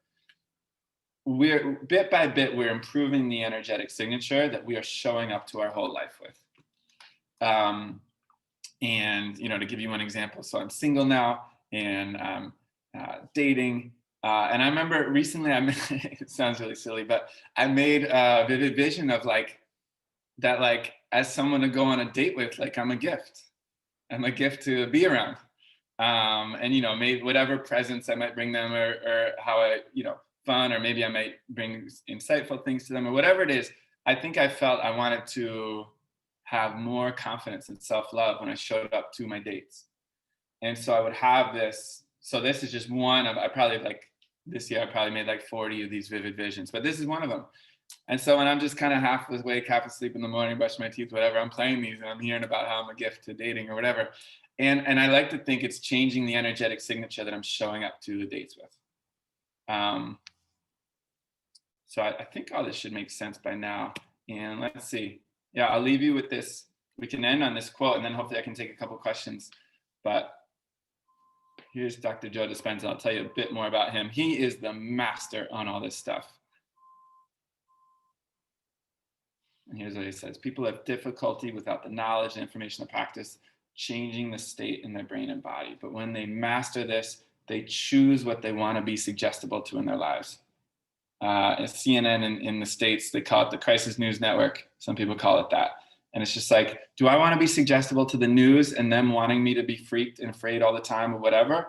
we're bit by bit we're improving the energetic signature that we are showing up to our whole life with. And to give you one example, so I'm single now and I'm dating, and I remember recently it sounds really silly, but I made a vivid vision of that as someone to go on a date with, like I'm a gift to be around, and made whatever presents I might bring them, or how I fun, or maybe I might bring insightful things to them, or whatever it is. I think I felt I wanted to have more confidence and self-love when I showed up to my dates. And so I would have this. So this is just one of, this year I probably made 40 of these vivid visions, but this is one of them. And so when I'm just kind of half awake, half asleep in the morning, brushing my teeth, whatever, I'm playing these and I'm hearing about how I'm a gift to dating or whatever. And I like to think it's changing the energetic signature that I'm showing up to the dates with. So I think all this should make sense by now. And let's see. Yeah, I'll leave you with this. We can end on this quote, and then hopefully I can take a couple questions. But here's Dr. Joe Dispenza. I'll tell you a bit more about him. He is the master on all this stuff. And here's what he says. People have difficulty without the knowledge and information and practice changing the state in their brain and body. But when they master this, they choose what they want to be suggestible to in their lives. CNN in the States, they call it the Crisis News Network. Some people call it that. And it's just like, do I want to be suggestible to the news and them wanting me to be freaked and afraid all the time or whatever?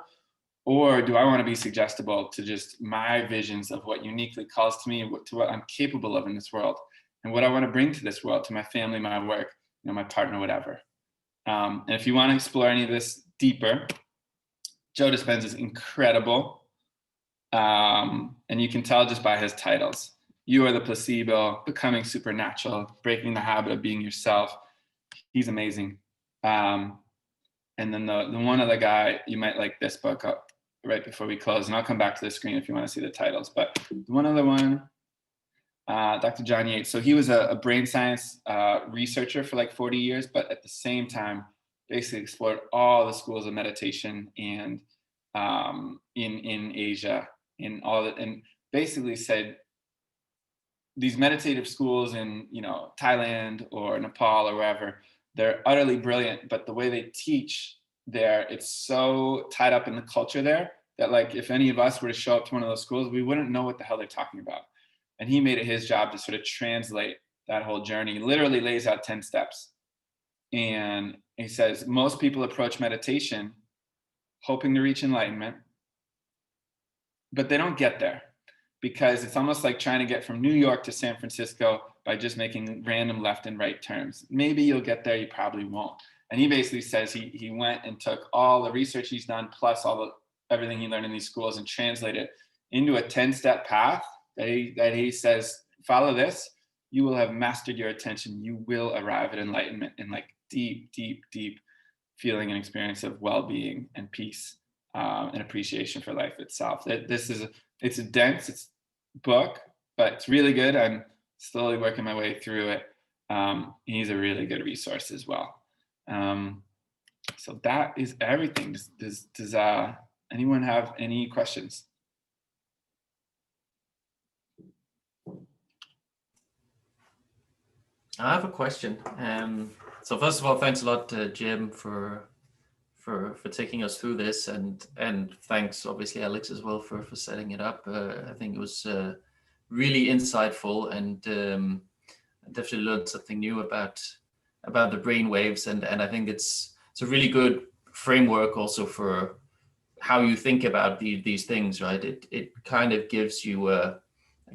Or do I want to be suggestible to just my visions of what uniquely calls to me, to what I'm capable of in this world, and what I want to bring to this world, to my family, my work, my partner, whatever. And if you want to explore any of this deeper, Joe Dispenza is incredible. And you can tell just by his titles. You Are the Placebo, Becoming Supernatural, Breaking the Habit of Being Yourself. He's amazing. And then the one other guy, you might like this book right before we close, and I'll come back to the screen if you want to see the titles. But the one other one, Dr. John Yates. So he was a brain science researcher for like 40 years, but at the same time, basically explored all the schools of meditation and in Asia, and basically said these meditative schools in Thailand or Nepal or wherever, they're utterly brilliant, but the way they teach there, it's so tied up in the culture there that like if any of us were to show up to one of those schools, we wouldn't know what the hell they're talking about. And he made it his job to sort of translate that whole journey. He literally lays out 10 steps. And he says, most people approach meditation hoping to reach enlightenment, but they don't get there because it's almost like trying to get from New York to San Francisco by just making random left and right turns. Maybe you'll get there, you probably won't. And he basically says he went and took all the research he's done, plus everything he learned in these schools, and translated it into a 10-step path that he says, follow this, you will have mastered your attention. You will arrive at enlightenment and like deep, deep, deep feeling and experience of well-being and peace and appreciation for life itself. It's a dense book, but it's really good. I'm slowly working my way through it. He's a really good resource as well. So that is everything. Does anyone have any questions? I have a question. So first of all, thanks a lot, Jim, for taking us through this, and thanks obviously Alex as well for setting it up. I think it was really insightful, and I definitely learned something new about the brain waves, and I think it's a really good framework also for how you think about these things, right? It kind of gives you a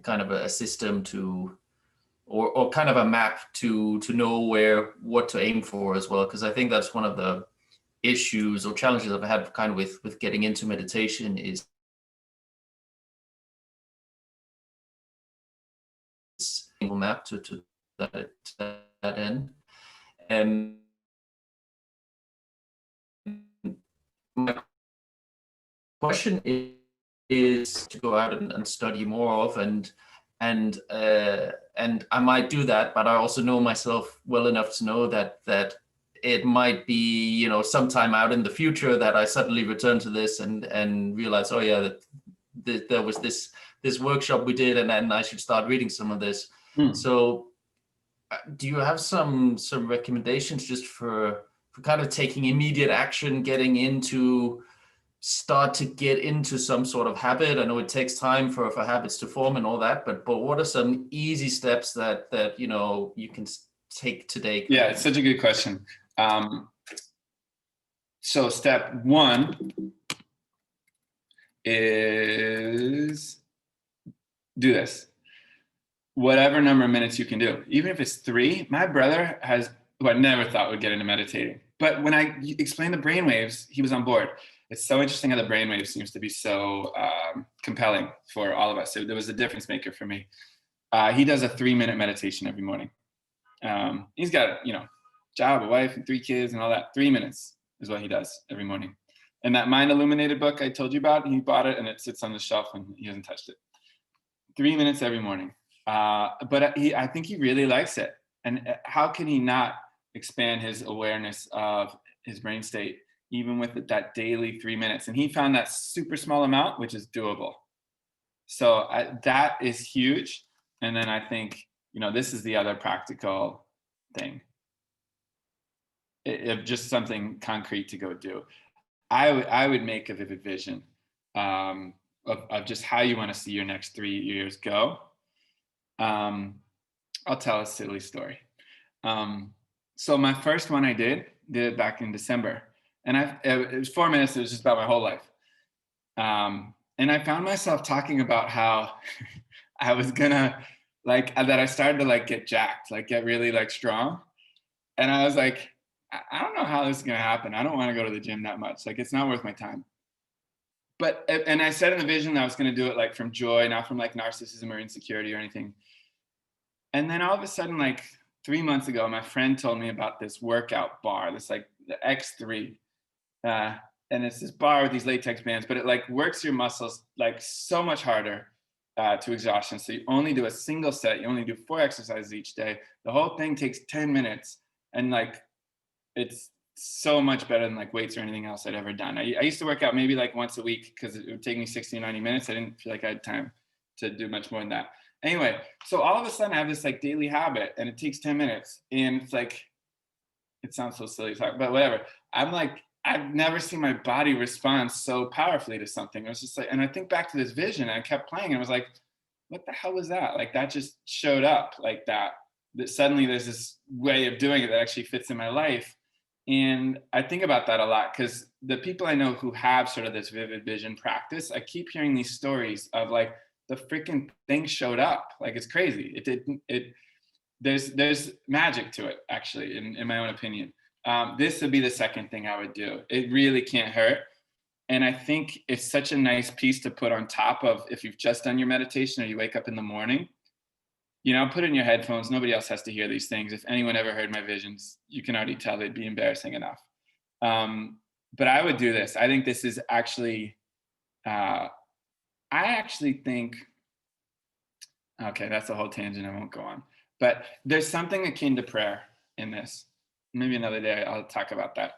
kind of a system to, or kind of a map to know what to aim for as well, because I think that's one of the issues or challenges I've had kind of with getting into meditation is a single map to that end. And my question is to go out and study more of, and I might do that, but I also know myself well enough to know that it might be, sometime out in the future that I suddenly return to this and realize, oh yeah, that there was this workshop we did, and then I should start reading some of this. So do you have some recommendations just for kind of taking immediate action, start to get into some sort of habit? I know it takes time for habits to form and all that, but what are some easy steps that you can take today? Yeah, it's such a good question. So step one is do this. Whatever number of minutes you can do, even if it's 3. My brother who I never thought would get into meditating, but when I explained the brainwaves, he was on board. It's so interesting how the brainwave seems to be so compelling for all of us. So there was a difference maker for me. He does a 3-minute meditation every morning. He's got job, a wife, and 3 kids and all that. 3 minutes is what he does every morning. And that Mind Illuminated book I told you about, he bought it and it sits on the shelf and he hasn't touched it. 3 minutes every morning. But I think he really likes it. And how can he not expand his awareness of his brain state, even with that daily 3 minutes? And he found that super small amount, which is doable. So that is huge. And then I think, this is the other practical thing. Just something concrete to go do. I would make a vivid vision of just how you want to see your next 3 years go. I'll tell a silly story. So my first one I did it back in December, and it was 4 minutes. It was just about my whole life. And I found myself talking about how I was gonna that I started to get jacked, get really strong. And I was like, I don't know how this is gonna happen. I don't want to go to the gym that much. It's not worth my time. But, and I said in the vision that I was gonna do it from joy, not from narcissism or insecurity or anything. And then all of a sudden, 3 months ago, my friend told me about this workout bar, this the X3. And it's this bar with these latex bands, but it works your muscles so much harder to exhaustion. So you only do a single set, you only do 4 exercises each day. The whole thing takes 10 minutes. And it's so much better than weights or anything else I'd ever done. I used to work out maybe once a week because it would take me 60 or 90 minutes. I didn't feel like I had time to do much more than that. Anyway, so all of a sudden I have this daily habit and it takes 10 minutes. And it's it sounds so silly, but whatever. I've never seen my body respond so powerfully to something. It was just and I think back to this vision and I kept playing and I was like, what the hell was that? That just showed up that suddenly there's this way of doing it that actually fits in my life. And I think about that a lot because the people I know who have sort of this vivid vision practice, I keep hearing these stories of the freaking thing showed up. It's crazy. There's magic to it, actually, in my own opinion. This would be the second thing I would do. It really can't hurt. And I think it's such a nice piece to put on top of if you've just done your meditation or you wake up in the morning, put in your headphones. Nobody else has to hear these things. If anyone ever heard my visions, you can already tell they'd be embarrassing enough. But I would do this. I think this is actually, I actually think, okay, that's a whole tangent. I won't go on. But there's something akin to prayer in this. Maybe another day I'll talk about that.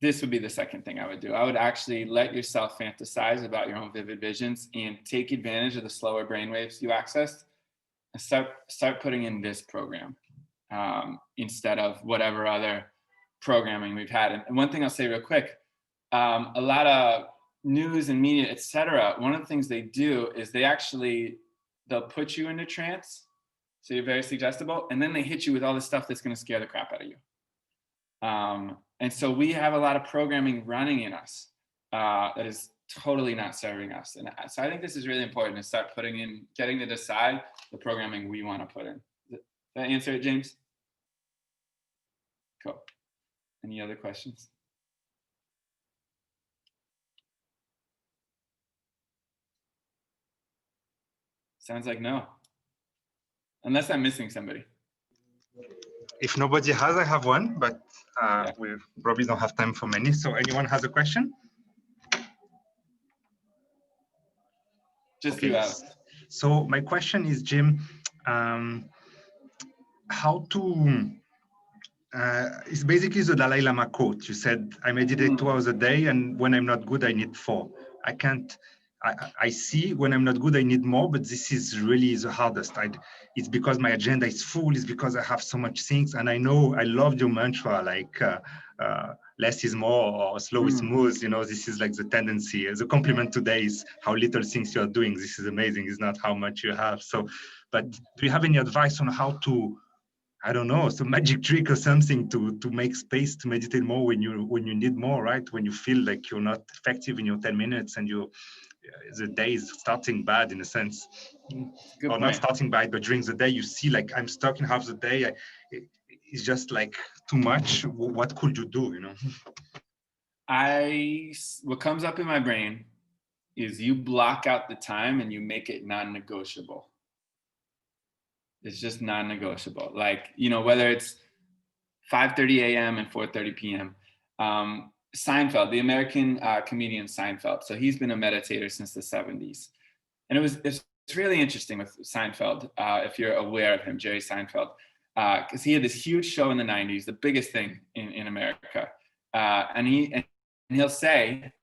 This would be the second thing I would do. I would actually let yourself fantasize about your own vivid visions and take advantage of the slower brainwaves you accessed and start putting in this program instead of whatever other programming we've had. And one thing I'll say real quick, a lot of news and media, etc., one of the things they do is they'll put you into trance. So you're very suggestible. And then they hit you with all this stuff that's going to scare the crap out of you. And so we have a lot of programming running in us that is totally not serving us. And so I think this is really important to start getting to decide the programming we want to put in. Did that answer it, James? Cool. Any other questions? Sounds like no. Unless I'm missing somebody. If nobody has, I have one, but we probably don't have time for many. So anyone has a question? Just you, Alex. So my question is, Jim, how to, it's basically the Dalai Lama quote. You said, I meditate 2 hours a day, and when I'm not good, I need 4. I see when I'm not good, I need more, but this is really the hardest. It's because my agenda is full, it's because I have so much things. And I know I love your mantra, less is more or slow is smooth. This is the tendency. The compliment today is how little things you're doing. This is amazing. It's not how much you have. So, but do you have any advice on how to, I don't know, some magic trick or something to make space to meditate more when you need more, right? When you feel like you're not effective in your 10 minutes and the day is starting bad in a sense. Good point. Not starting bad, but during the day you see I'm stuck in half the day. It's just too much. What could you do, What comes up in my brain is you block out the time and you make it non-negotiable. It's just non-negotiable. Whether it's 5:30 a.m. and 4:30 p.m. Seinfeld, the American comedian Seinfeld. So he's been a meditator since the 70s. And it's really interesting with Seinfeld, if you're aware of him, Jerry Seinfeld, because he had this huge show in the 90s, the biggest thing in America. And he'll say,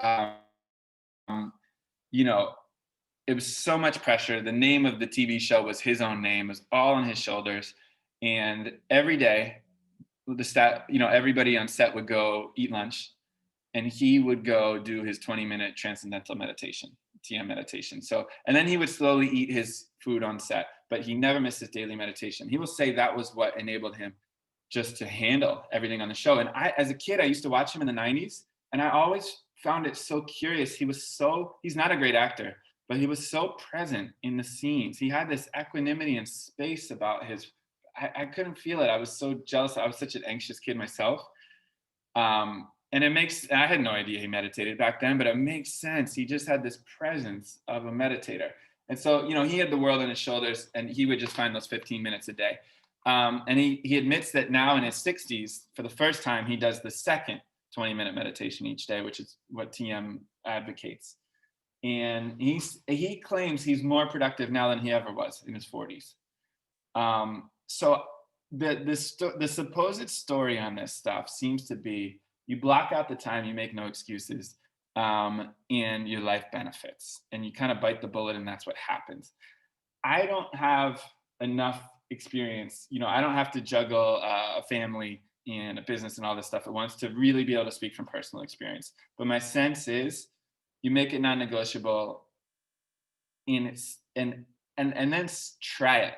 it was so much pressure. The name of the TV show was his own name. It was all on his shoulders. And every day, everybody on set would go eat lunch. And he would go do his 20-minute transcendental meditation, TM meditation. So, and then he would slowly eat his food on set, but he never missed his daily meditation. He will say that was what enabled him just to handle everything on the show. And as a kid, I used to watch him in the 90s, and I always found it so curious. He's not a great actor, but he was so present in the scenes. He had this equanimity and space about I couldn't feel it. I was so jealous. I was such an anxious kid myself. And I had no idea he meditated back then, but it makes sense. He just had this presence of a meditator. And so, he had the world on his shoulders, and he would just find those 15 minutes a day. And he admits that now in his 60s, for the first time, he does the second 20-minute meditation each day, which is what TM advocates. And he claims he's more productive now than he ever was in his 40s. So the supposed story on this stuff seems to be, you block out the time, you make no excuses, and your life benefits, and you kind of bite the bullet, and that's what happens. I don't have enough experience. I don't have to juggle a family and a business and all this stuff at once to really be able to speak from personal experience. But my sense is, you make it non-negotiable, and then try it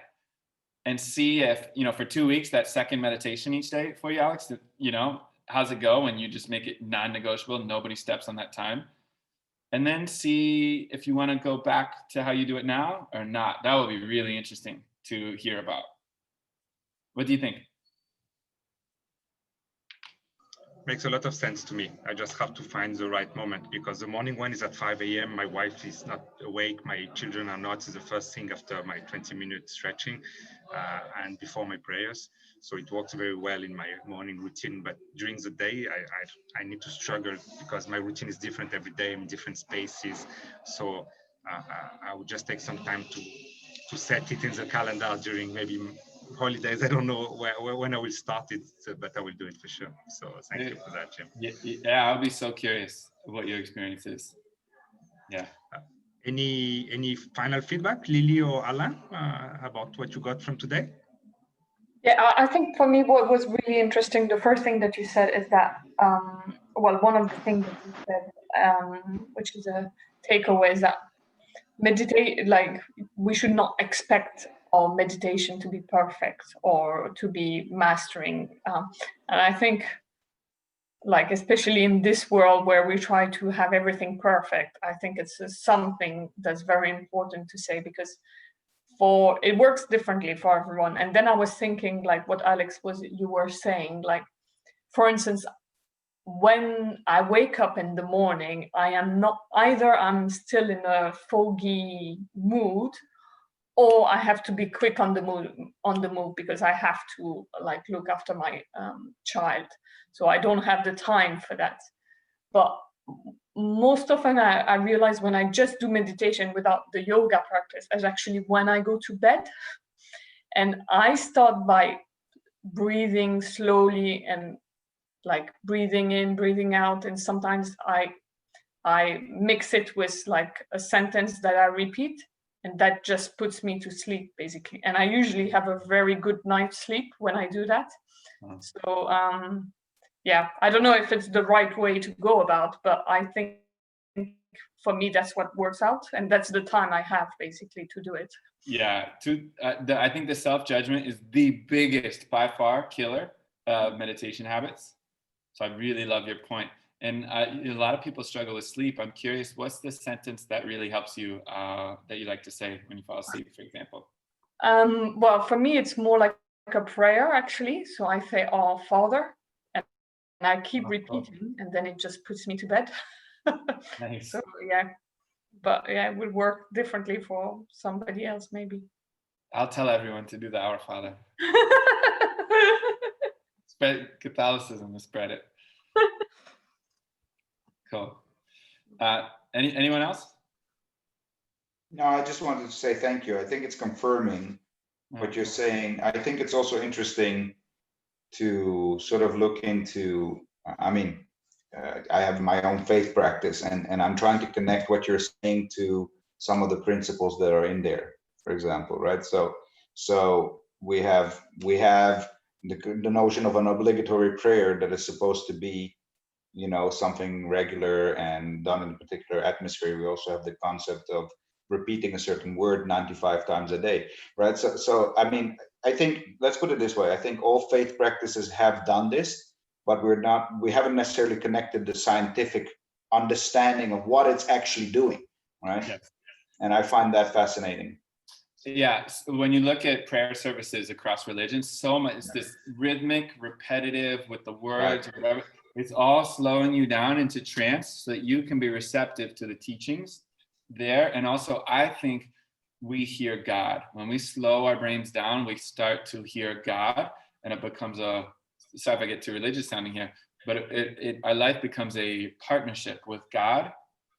and see if, for 2 weeks, that second meditation each day for you, Alex, how's it go when you just make it non-negotiable, nobody steps on that time? And then see if you want to go back to how you do it now or not. That would be really interesting to hear about. What do you think? Makes a lot of sense to me. I just have to find the right moment, because the morning one is at 5 a.m. My wife is not awake. My children are not. It's the first thing after my 20-minute stretching and before my prayers. So it works very well in my morning routine. But during the day, I need to struggle because my routine is different every day in different spaces. So I would just take some time to set it in the calendar during maybe holidays. I don't know when I will start it, but I will do it for sure. So thank you for that, Jim. Yeah, I'll be so curious what your experience is. Yeah. Any final feedback, Lily or Alain, about what you got from today? Yeah, I think for me, what was really interesting, the first thing that you said is that, one of the things that you said, which is a takeaway, is that we should not expect our meditation to be perfect or to be mastering. And I think, especially in this world where we try to have everything perfect, I think it's something that's very important to say, because it works differently for everyone. And then I was thinking, what Alex you were saying, for instance, when I wake up in the morning, I'm still in a foggy mood, or I have to be quick on the move because I have to look after my child. So I don't have the time for that. But most often I realize when I just do meditation without the yoga practice is actually when I go to bed. And I start by breathing slowly and breathing in, breathing out. And sometimes I mix it with a sentence that I repeat, and that just puts me to sleep basically. And I usually have a very good night's sleep when I do that. So yeah, I don't know if it's the right way to go about, but I think for me, that's what works out. And that's the time I have basically to do it. Yeah, I think the self-judgment is the biggest, by far, killer of meditation habits. So I really love your point. And a lot of people struggle with sleep. I'm curious, what's the sentence that really helps you, that you like to say when you fall asleep, for example? Well, for me, it's more like a prayer, actually. So I say, "Our Father," and I keep repeating, and then it just puts me to bed. Nice. So yeah, but yeah, it would work differently for somebody else, maybe. I'll tell everyone to do the Our Father. Spread Catholicism to spread it. Cool. Anyone else? No, I just wanted to say thank you. I think it's confirming what you're saying. I think it's also interesting to sort of look into, I have my own faith practice, and I'm trying to connect what you're saying to some of the principles that are in there, for example, right? So we have the notion of an obligatory prayer that is supposed to be, something regular and done in a particular atmosphere. We also have the concept of repeating a certain word 95 times a day, right? So I think, let's put it this way. I think all faith practices have done this, but we haven't necessarily connected the scientific understanding of what it's actually doing, right? Yes. And I find that fascinating. Yeah, so when you look at prayer services across religions, so much it's this rhythmic, repetitive with the words, Right. or whatever. It's all slowing you down into trance so that you can be receptive to the teachings there. And also, I think we hear God. When we slow our brains down, we start to hear God, and it becomes a, sorry if I get too religious sounding here, but our life becomes a partnership with God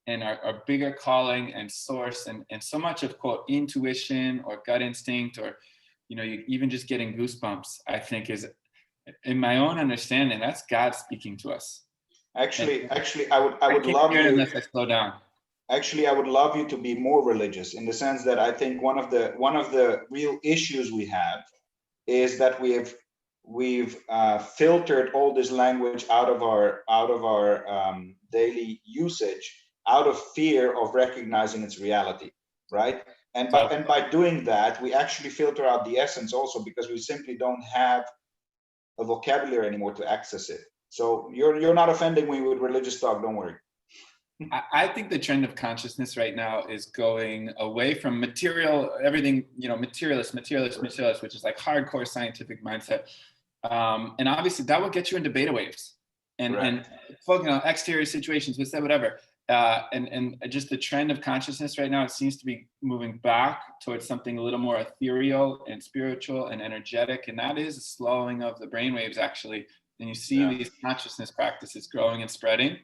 and our bigger calling and source, and so much of, quote, intuition or gut instinct, or, you know, you even just getting goosebumps, I think is, in my own understanding, that's God speaking to us. Actually, I would love you, unless I slow down. Actually, I would love you to be more religious, in the sense that I think one of the real issues we have is that we've filtered all this language out of our daily usage, out of fear of recognizing its reality, right? And by doing that, we actually filter out the essence also, because we simply don't have a vocabulary anymore to access it. So you're not offending me with religious talk, don't worry. I think the trend of consciousness right now is going away from material, everything, you know, materialist, which is like hardcore scientific mindset. And obviously that will get you into beta waves and focusing on exterior situations, whatever. And just the trend of consciousness right now, it seems to be moving back towards something a little more ethereal and spiritual and energetic. And that is a slowing of the brainwaves, actually. And you see these consciousness practices growing and spreading.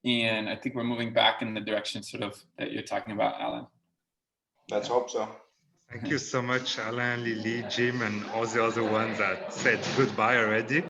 And I think we're moving back in the direction sort of that you're talking about, Alan. Let's hope so. Thank you so much, Alan, Lily, Jim, and all the other ones that said goodbye already.